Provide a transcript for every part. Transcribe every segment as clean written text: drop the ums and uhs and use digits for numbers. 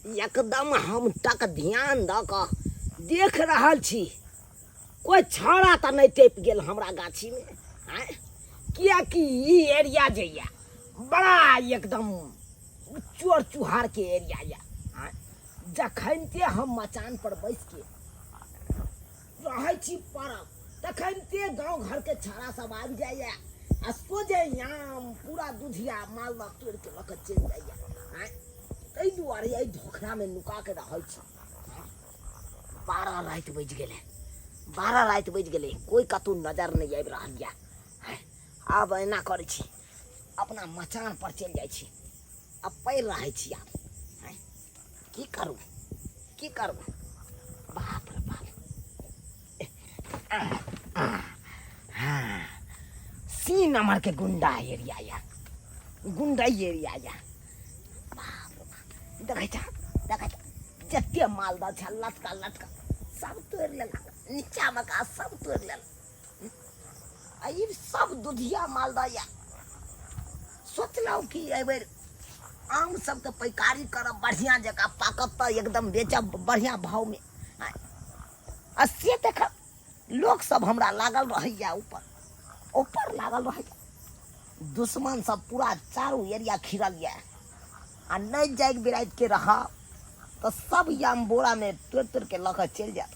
एकदम हम तक ध्यान द क देख रहल छी कोई छौड़ा तो नहीं टेप गेल हमरा गाछी में। कियाकि ई एरिया जे या बड़ा एकदम चोर चुहार के एरिया या। जखनते हम मचान पर बैस के रहे छी परब तखनते गांव घर के छौड़ा सब आबि जाइया आ सोझे याम पूरा दुधिया मालदह तोड़ के लक चल जाइया। तै दुआरे एहि धोखरा में नुका के रहे छी। 12 रात बज गेले, 12 रात बज गेले, कोई कतौ नजर नहीं आबि रहल या। अब एना करे छी अपना मचान पर चल जाय छी। अब पैर रहे छी आब की करूं की करूं। बाप रे बाप, सी नंबर के गुंडा एरिया या, गुंडा एरिया या। बाप रे बाप, देखै छ जते मालदह छ लटका लटका सब तोड़ लेला, नीचा में का सब तोड़ लेला। आई सब दुधिया मालदह या। सोचलौ कि एबेर आम सब के पैकारी करब बढ़िया जगह पाकत त एकदम बेचब बढ़िया भाव में। आ से देख लोग सब हमरा लागल रहैया, ऊपर ऊपर लागल रहैया। दुश्मन सब पूरा चारों एरिया खिरल या। आ नहीं जाग बिराज के रहा तो सब याम बोरा में तोड़ तोड़ के लक चल जात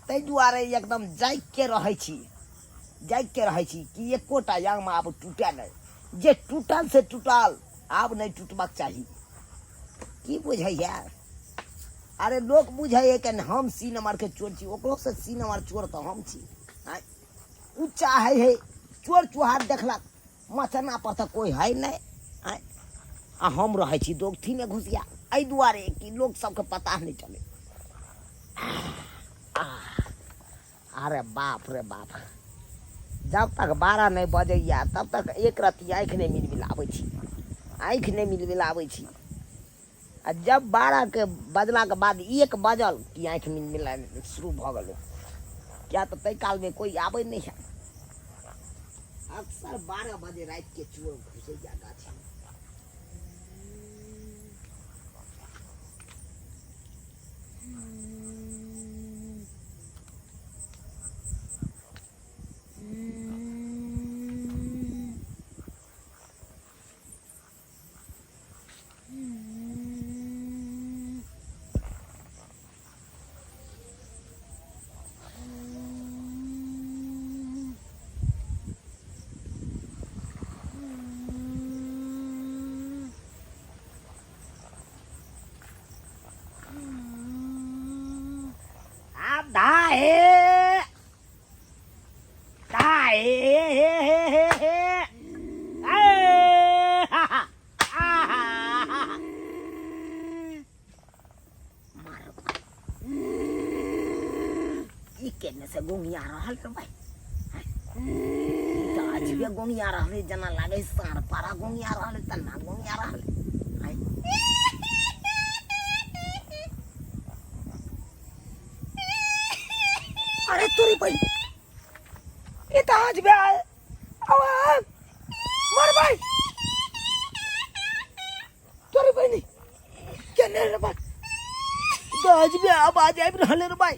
तै दुआरे एकदम जाग के रहे छी, जाग के रहे छी कि एकोटा याम आब टूटे नहीं। जे टूटल से टूटल आब नहीं टूटबाक चाहिए। की बुझैया? अरे लोग बुझे कि हम सी नंबर के चोर छी, ओकरो से सी नंबर चोर तो हम छी। उ चाहे है चोर चुहार देखलक मचना पर तो कोई है नहीं। आ हम रहे छी दोगथी में घुसिया, एहि दुआरे कि लोग सबके पता नहीं चले। अरे बाप रे बाप, जब तक 12 नहीं बजैया तब तक एक रत्ती आँखि नहीं मिलमिलाबै छी, आँखि नहीं मिलमिलाबै छी। आ जब 12 के बजला के बाद 1 बजल कि आँखि मिलमिला शुरू भ गेल। क्या तो तय काल में कोई आबे नहीं है। अक्सर 12 बजे रात के चोर घुसे जा गाछी में। केने से गोंगिया रहल रे भाई, आज भी गोंगिया रहल जना लागे सार पारा गोंगिया रहल तना गोंगिया रहल। अरे तोरी भाई ये तो आज भी आवाज मर भाई तोरी भाई नहीं केने रे भाई तो आज भी आवाज आबि रहल रे भाई।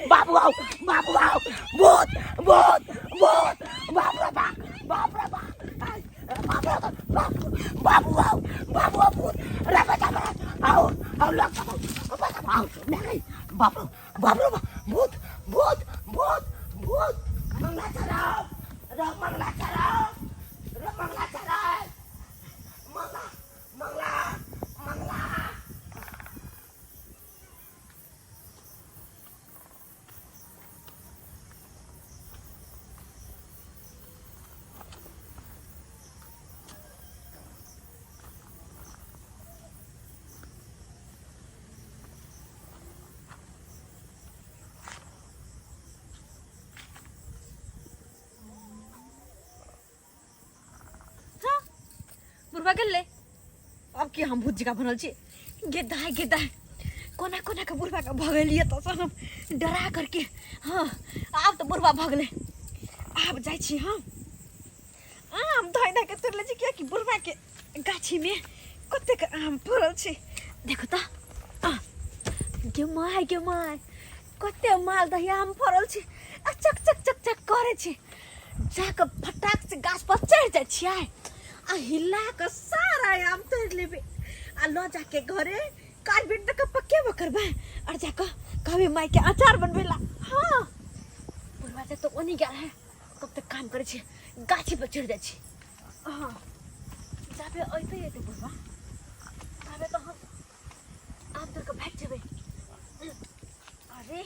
बाबू आओ भूत भूत भूत बाप रे बाप रे बाबू आओ भूत रे बेटा आओ लग आओ नहीं बाप रे भूत भूत भूत भूत मंगला चढ़ाओ मंगला चढ़ाओ मंगला चढ़ाओ मंगला बुरबा गेले अब के हम भूत जगह बनल छी। गेदा है कोना कोना के बुरबा के भगलिए तो हम डरा करके। हाँ अब तो बुरबा भगले, अब जाय छी हम आम धइ के तोड़ले छी किया कि बुढ़वा के गाछी में कतेक आम फड़ल छै देखो त गे माय कते मालदह आम फड़ल छै आ चक चक चक चक करे छै जाके फटाक से गाछ पर चढ़ जाय छियै आ हिला के सारा आम तोड़ लेबे आ लो जाके घरे कार्बेट तक पक्के करबे और जाके कहबे माय के अचार बनबेला हां बुढ़वा जे तो ओनी गेल है कब तक काम करे छै गाछी पर चढ़ जाय छै हां जाबे ऐते बुढ़वा ताबे तो हम आम तोड़ के भाग जेबे अरे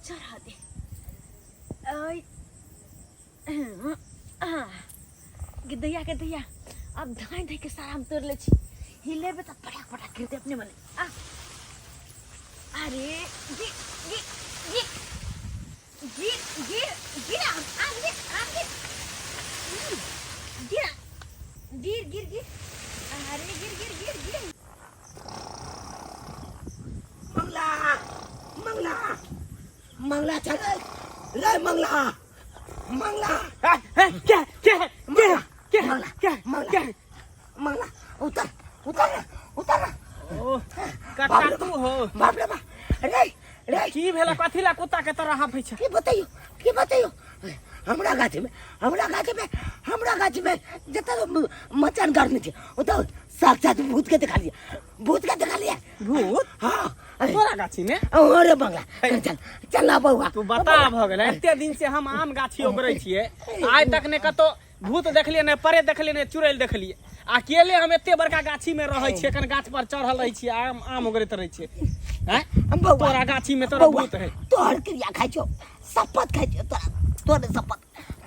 चढ़ा दे गिद्धैया अब धाई धाई के सारा हम तोड़ ले छी हिले पे तो फटाक फटाक गिरते अपने मने अरे गिर गिर गिर गिर गिर गिर आगे गिर गिर गिर गिर अरे गिर गिर गिर गिर मंगला चल रे मंगला मंगला उतर ओ कट्टा तू हो बाप रे बाप रे की भेला कथी ला कुत्ता के तरह हाफै छ की बताइयो हमरा गाछी में जता मचान गाड़ने थे वो तो साक्षात भूत के दिखा लिया भूत हाँ तोरा गाछी में अरे बंगला चल ना बउआ तू बता भ गेल एते दिन से हम आम गाछी ओगरै छियै आइ तक ने कतो भूत देखलिए ने परे देखलिए ने चुड़ैल देखलिए अकेले हम एते बड़का गाछी में रहै छियै कन गाछ पर चढ़ल रहै छियै आम ओगरैत रहै छियै हैं तोरा गाछी में तोरा भूत है तोहर क्रिया खाइ छो शपथ खाइ छो तोरे शपथ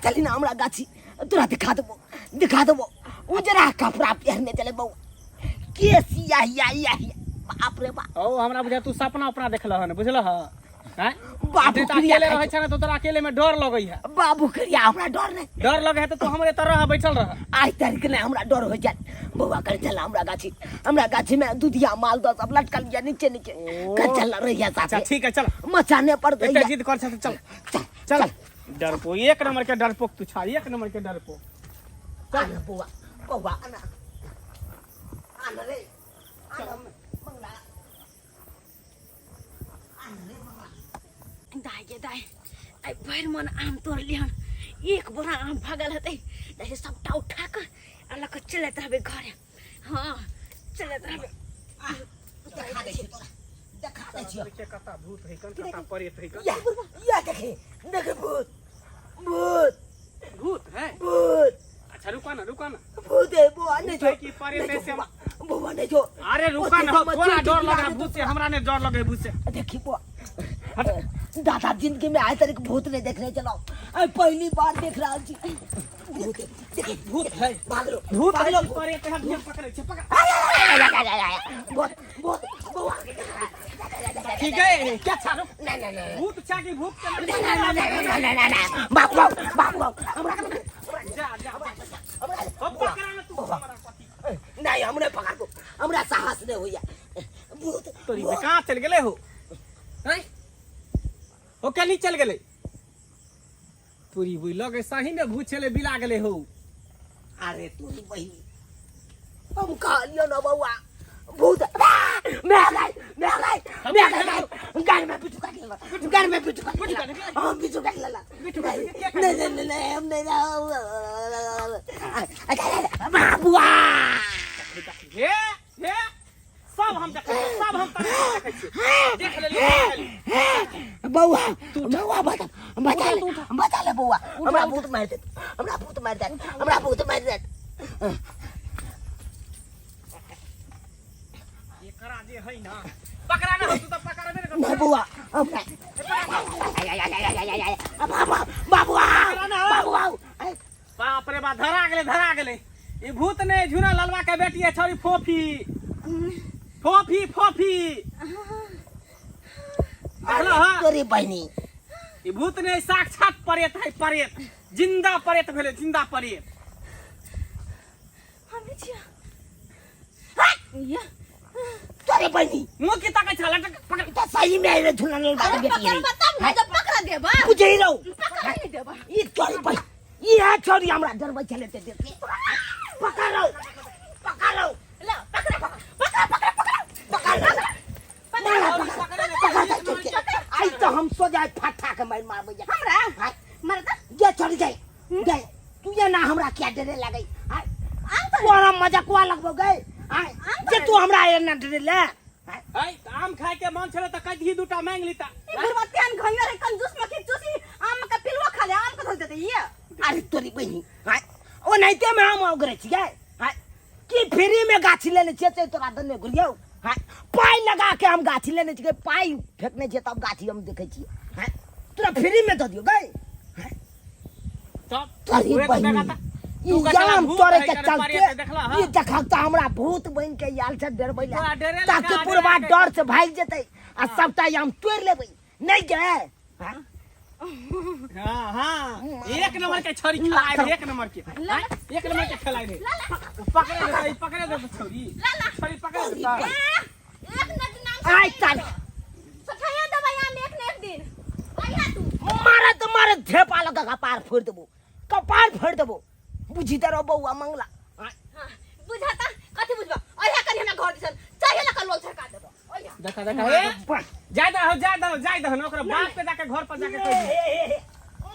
चली ना हमरा गाछी तोरा दिखा देबो उजरा कपड़ा पहनने चले बउआ के सिया बाप रे बाप ओ हमरा बुझा तू सपना अपना देखल हन बुझल ह हैं बाबू अकेले रहै छ न तो तोरा अकेले में डर लगै है बाबू करिया हमरा डर लगे है तो तू हमरे तरह बैठल रह आज तारीख में हमरा डर हो जाए बउआ कर चल हमरा गाछी में दूधिया माल दस अब लटकल या नीचे कर चल रहिया साथ अच्छा ठीक है चल मचाने पर बेटा जिद कर छ चल डरपो एक नंबर के डरपोक तू छा एक नंबर के डरपोक चल बउआ आना रे दाई आई भर मन आम तोड़ लिहन एक बोरा आम भागल हते जैसे सबटा उठा कर अलग के चलत रहबे घर हां चलत रहबे देखा दे छियो के कता भूत है कन कता परेत है या देखे भूत है भूत अच्छा रुका ना भूत है बुआ ने जो की परेत है से बुआ ने जो अरे रुका ना थोड़ा डर लगा भूत से हमरा ने डर लगे भूत से देखी बुआ दादा जिंदगी में आज तक भूत नहीं देखने चलाओ पहली बार देख रहा जी भूत है भाग लो परेत है ढेर पकड़े छे पकड़ बहुत ठीक है क्या छाड़ो नहीं भूत चाकी भूत के बाप हमरा जा अब पकड़ा ना तू हमारा पति नहीं हमने पकड़ को हमरा साहस नहीं होया भूत तोरी में कहां चल गेले हो हैं ओ कनी चल गेले पूरी बुई लगे सही में भूत छले बिला गेले हो अरे तू बहिनी हम कहा लियो ना बउआ भूत मैं आ गई गाय में पिटू काट लेला हां पिटू काट लेला नहीं हम नहीं बाबुआ हे सब हम देख ले बउआ बता ले बउआ हमरा भूत मार दे ये करा जे है ना पकड़ा ना तू तो पकड़ मेरे को नहीं बउआ बाबुआ बाप रे बा धरा गेले ई भूत ने झुना ललवा के बेटी है छोरी फोफी देखला हां तोरी बहिनी ई भूत ने साक्षात परेत है जिंदा परेत भेले जिंदा परेत हम छिया या तोरी बहिनी मुंह की ताकै छला पकड़ तो सही में झुना ललवा के बेटी है बता मैं तो पकड़ा देब जही रहो पकड़ नहीं देबा ई चोरी भाई ई है चोरी हमरा डरबै चले ते देख पकड़ो पकड़ो ला पकड़ पकड़ पकड़ पकड़ आई तो हम सो जाए फटा के मार मारबै हमरा मार द जे चढ़ जाए गए तू ये ना हमरा क्या डरे लागई तोरा मजाकवा लगबो गए जे तू हमरा एना डरे ले आम खाए के मन छले त कहीं दूटा मांग लीता गुरवत्यान घंगर है कंजूस में की चूसी आम का पिलवा खा ले आम का धो देते ये अरे तोरी बहनी ओ नैते में हम ओगरे छियै की फ्री में गाछी लेने छियै तोरा दने घुरियौ पाई लगा के हम गाछी लेने छियै पाई फेकने छियै तब गाछी हम देखे छियै तोरा फ्री में दे दियो गए तब तोरी बहनी ई जाम तोरे के चलते ई देखक त हमरा भूत बन के याल से डरबै ले ताकि पूरा डर से भाग जेतै आ सबटा हम तोड़ लेबै नहीं गए हां हां एक नंबर के छोरी खिलाए दे एक नंबर के खिलाए दे पकड़े दे छोरी छोरी पकड़े दे एक नट नाम आई चल सखाया दबा आम एक न एक दिन आया तू मारे धेपा लगा कपार फोड़ देबो कपार फोड़ देबो बुझी त रो बौआ मंगला बुझाता कथि बुझबा ओया करी हमरा घर दिसन चाहिए लका लोल सरकार देबो ओया देखा जाय दो ना ओकरा बाप के जाके घर पर जाके कह दे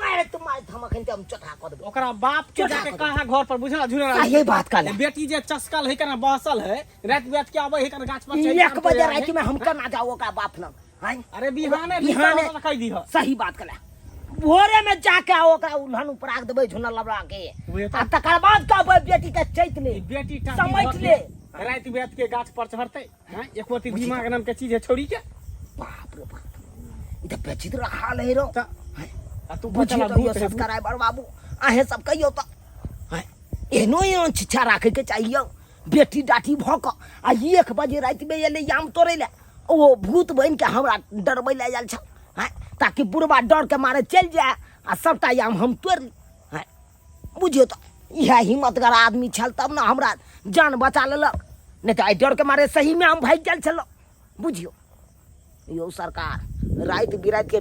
मारे तुम्हारे धमकन ते हम चटा कर देबो ओकरा बाप के जाके कहा घर पर बुझला झुरा यही बात का बेटी जे चस्कल है कना बसल है रात बैठ के आवे है कना गाछ पर 1 बजे रात में हम करना जाओ का बाप न अरे बिहाने कह दी हो सही बात कला भोरे में जाके ओकरा उल्हन ऊपर आग देबै झुना लबड़ा के आ तकर बाद कहबै बेटी के चैत ले बेटी समझ ले रात बैठ के गाछ पर चढ़ते हैं एक होती दिमाग नाम के चीज है छोड़ी के बाप रे बाप ई त बेचित रहा ले रो आ तू बुझियो बचला तो भूत सब्सक्राइबर बाबू आहे सब कहियो त एनो एनो छिछा राखे के चाहिए बेटी डाठी भक आ 1 बजे रात में एले याम तोड़े ले ओ भूत बन के हमरा डरबै ले जाल छ ताकि बुढ़वा डर के मारे चल जाए आ सबटा याम हम तोड़ ली बुझियो तो यह हिम्मतगर आदमी छल तब ना हमरा जान बचा लेलक नहीं तो डर के मारे सही में हम भाग गेल छलो बुझियो यो सरकार रात बिरात के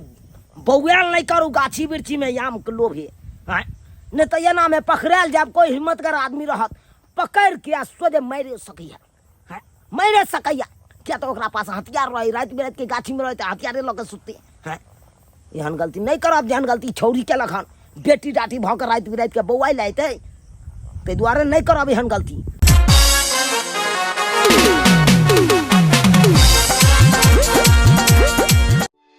बौआल नहीं करू गाछी बिरछी में याम के लोभे नहीं तो एना में पकड़ाल जाब कोई हिम्मतगर आदमी रहत पकड़ के सोझे मारे सकैया मारे सकैया क्या तो ओकरा पास हथियार रही रात बिरात के गाछी में रहते हथियारे लग सुतते एहन गलती नहीं करब जहन गलती छौरी के लखन बेटी डाठी भऽ के रात बिरात के बौआई लाइते ताहि दुआरे नहीं करब एहन गलती